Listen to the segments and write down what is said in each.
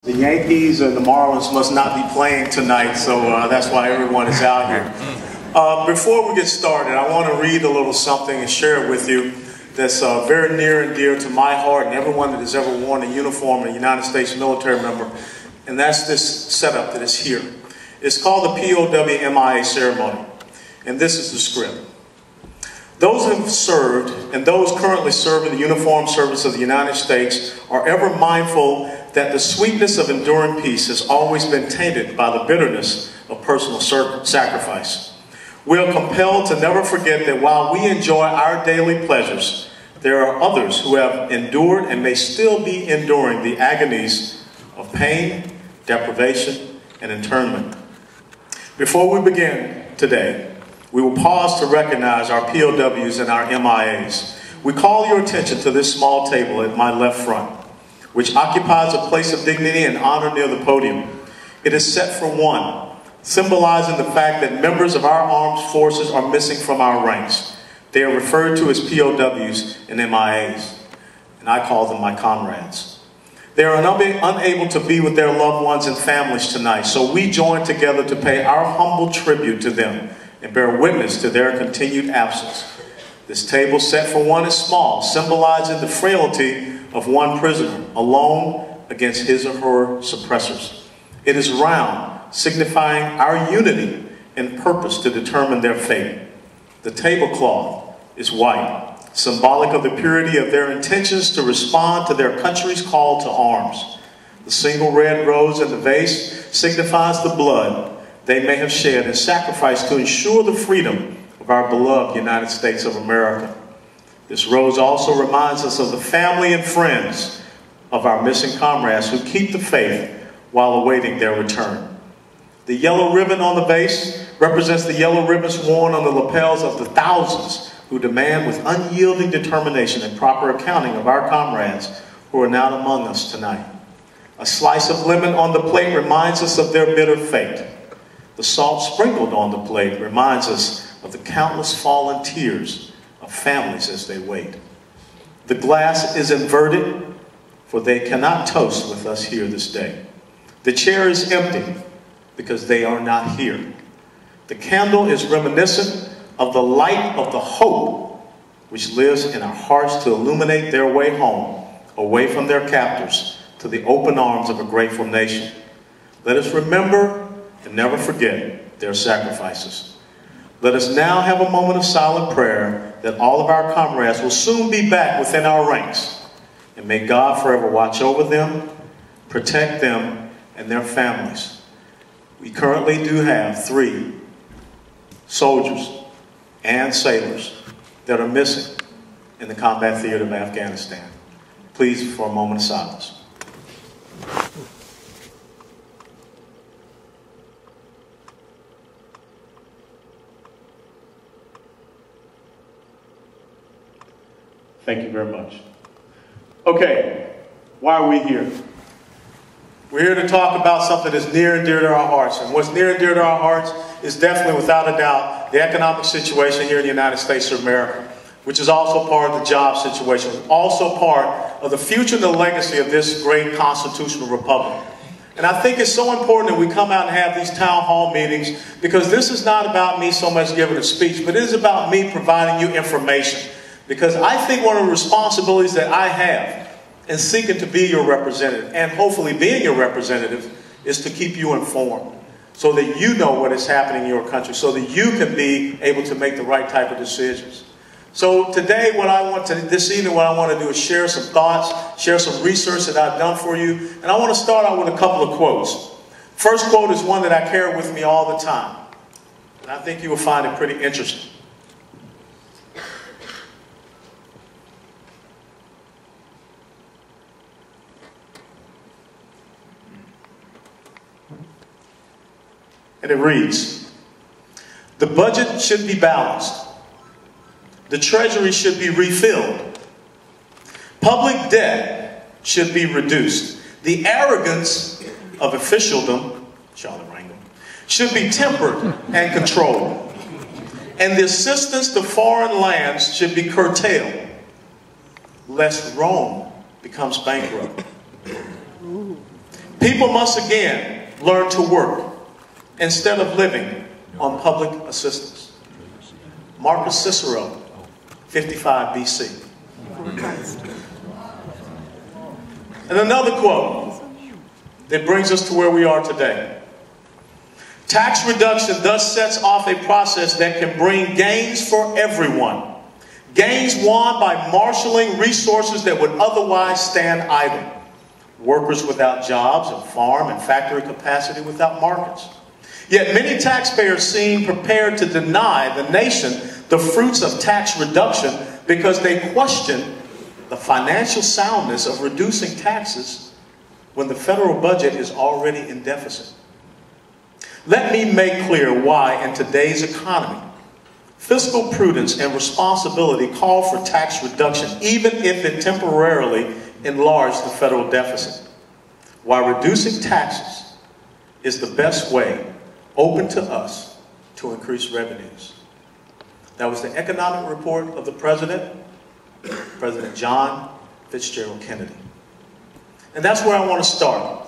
The Yankees and the Marlins must not be playing tonight, so that's why everyone is out here. Before we get started, I want to read a little something and share it with you that's very near and dear to my heart and everyone that has ever worn a uniform of a United States military member, and that's this setup that is here. It's called the POW MIA ceremony, and this is the script. Those who have served and those currently serving the uniformed service of the United States are ever mindful that the sweetness of enduring peace has always been tainted by the bitterness of personal sacrifice. We are compelled to never forget that while we enjoy our daily pleasures, there are others who have endured and may still be enduring the agonies of pain, deprivation, and internment. Before we begin today, we will pause to recognize our POWs and our MIAs. We call your attention to this small table at my left front, which occupies a place of dignity and honor near the podium. It is set for one, symbolizing the fact that members of our armed forces are missing from our ranks. They are referred to as POWs and MIAs, and I call them my comrades. They are unable to be with their loved ones and families tonight, so we join together to pay our humble tribute to them and bear witness to their continued absence. This table set for one is small, symbolizing the frailty of one prisoner, alone against his or her suppressors. It is round, signifying our unity and purpose to determine their fate. The tablecloth is white, symbolic of the purity of their intentions to respond to their country's call to arms. The single red rose in the vase signifies the blood they may have shed and sacrificed to ensure the freedom of our beloved United States of America. This rose also reminds us of the family and friends of our missing comrades who keep the faith while awaiting their return. The yellow ribbon on the vase represents the yellow ribbons worn on the lapels of the thousands who demand with unyielding determination and proper accounting of our comrades who are not among us tonight. A slice of lemon on the plate reminds us of their bitter fate. The salt sprinkled on the plate reminds us of the countless fallen tears of families as they wait. The glass is inverted, for they cannot toast with us here this day. The chair is empty because they are not here. The candle is reminiscent of the light of the hope which lives in our hearts to illuminate their way home, away from their captors, to the open arms of a grateful nation. Let us remember and never forget their sacrifices. Let us now have a moment of silent prayer that all of our comrades will soon be back within our ranks. And may God forever watch over them, protect them, and their families. We currently do have 3 soldiers and sailors that are missing in the combat theater of Afghanistan. Please, for a moment of silence. Thank you very much. Okay, why are we here? We're here to talk about something that's near and dear to our hearts. And what's near and dear to our hearts is definitely, without a doubt, the economic situation here in the United States of America, which is also part of the job situation, also part of the future and the legacy of this great constitutional republic. And I think it's so important that we come out and have these town hall meetings, because this is not about me so much giving a speech, but it is about me providing you information. Because I think one of the responsibilities that I have in seeking to be your representative, and hopefully being your representative, is to keep you informed so that you know what is happening in your country, so that you can be able to make the right type of decisions. So today, this evening, what I want to do is share some thoughts, share some research that I've done for you. And I want to start out with a couple of quotes. First quote is one that I carry with me all the time. And I think you will find it pretty interesting. And it reads, "The budget should be balanced. The treasury should be refilled. Public debt should be reduced. The arrogance of officialdom," Charlotte Rangel, "should be tempered and controlled. And the assistance to foreign lands should be curtailed, lest Rome becomes bankrupt. People must again learn to work instead of living on public assistance. Marcus Cicero, 55 BC. And another quote that brings us to where we are today. Tax reduction thus sets off a process that can bring gains for everyone. Gains won by marshaling resources that would otherwise stand idle. Workers without jobs and farm and factory capacity without markets. Yet many taxpayers seem prepared to deny the nation the fruits of tax reduction because they question the financial soundness of reducing taxes when the federal budget is already in deficit. Let me make clear why in today's economy, fiscal prudence and responsibility call for tax reduction, even if it temporarily enlarges the federal deficit. While reducing taxes is the best way open to us to increase revenues. That was the economic report of the President John Fitzgerald Kennedy. And that's where I want to start.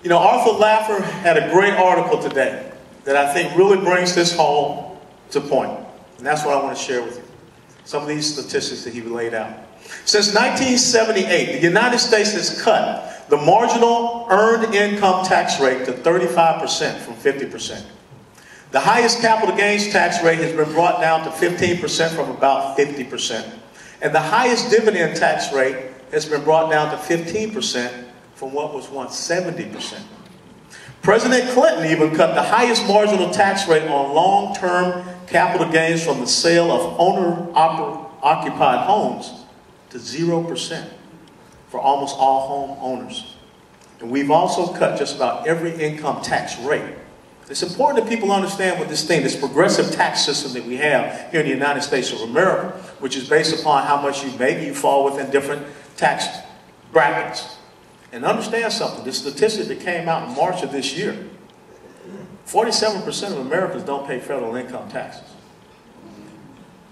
You know, Arthur Laffer had a great article today that I think really brings this home to point. And that's what I want to share with you. Some of these statistics that he laid out. Since 1978, the United States has cut the marginal earned income tax rate to 35% from 50%. The highest capital gains tax rate has been brought down to 15% from about 50%. And the highest dividend tax rate has been brought down to 15% from what was once 70%. President Clinton even cut the highest marginal tax rate on long-term capital gains from the sale of owner-occupied homes to 0% for almost all home owners. And we've also cut just about every income tax rate. It's important that people understand what this progressive tax system that we have here in the United States of America, which is based upon how much you make, you fall within different tax brackets. And understand something, this statistic that came out in March of this year, 47% of Americans don't pay federal income taxes.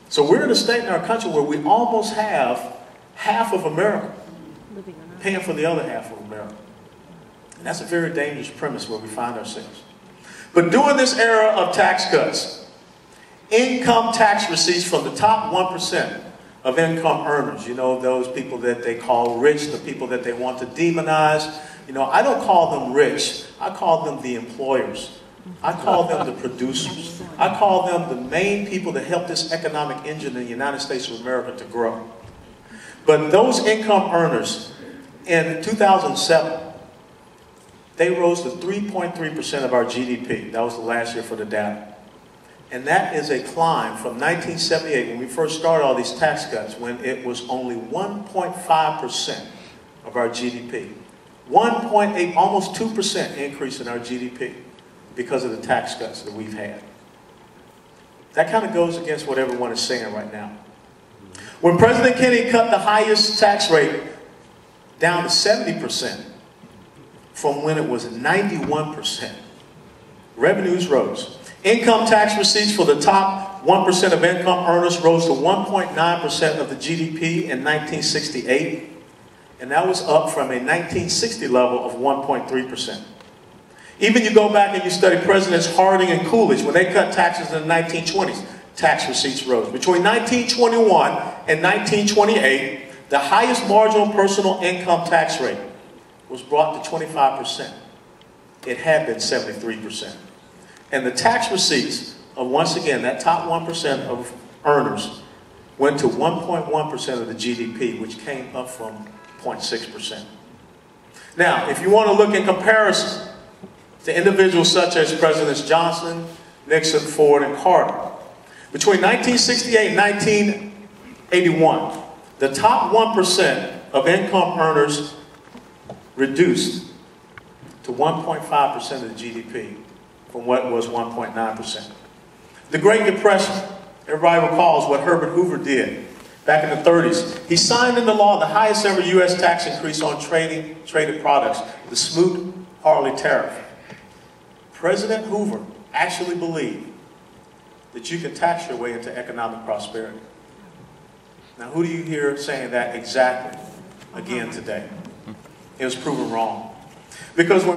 So we're in a state in our country where we almost have half of America paying for the other half of America. And that's a very dangerous premise where we find ourselves. But during this era of tax cuts, income tax receipts from the top 1% of income earners, you know, those people that they call rich, the people that they want to demonize, you know, I don't call them rich, I call them the employers. I call them the producers. I call them the main people that help this economic engine in the United States of America to grow. But those income earners in 2007, they rose to 3.3% of our GDP. That was the last year for the data. And that is a climb from 1978, when we first started all these tax cuts, when it was only 1.5% of our GDP. 1.8, almost 2% increase in our GDP because of the tax cuts that we've had. That kind of goes against what everyone is saying right now. When President Kennedy cut the highest tax rate down to 70%, from when it was 91%, revenues rose. Income tax receipts for the top 1% of income earners rose to 1.9% of the GDP in 1968, and that was up from a 1960 level of 1.3%. Even you go back and you study Presidents Harding and Coolidge, when they cut taxes in the 1920s, tax receipts rose. Between 1921 and 1928, the highest marginal personal income tax rate was brought to 25%. It had been 73%. And the tax receipts of, once again, that top 1% of earners went to 1.1% of the GDP, which came up from 0.6%. Now, if you want to look in comparison to individuals such as Presidents Johnson, Nixon, Ford, and Carter, between 1968 and 1981, the top 1% of income earners reduced to 1.5% of the GDP from what was 1.9%. The Great Depression, everybody recalls what Herbert Hoover did back in the 30s. He signed into law the highest ever U.S. tax increase on traded products, the Smoot-Hawley tariff. President Hoover actually believed that you can tax your way into economic prosperity. Now, who do you hear saying that exactly again today? It was proven wrong. Because when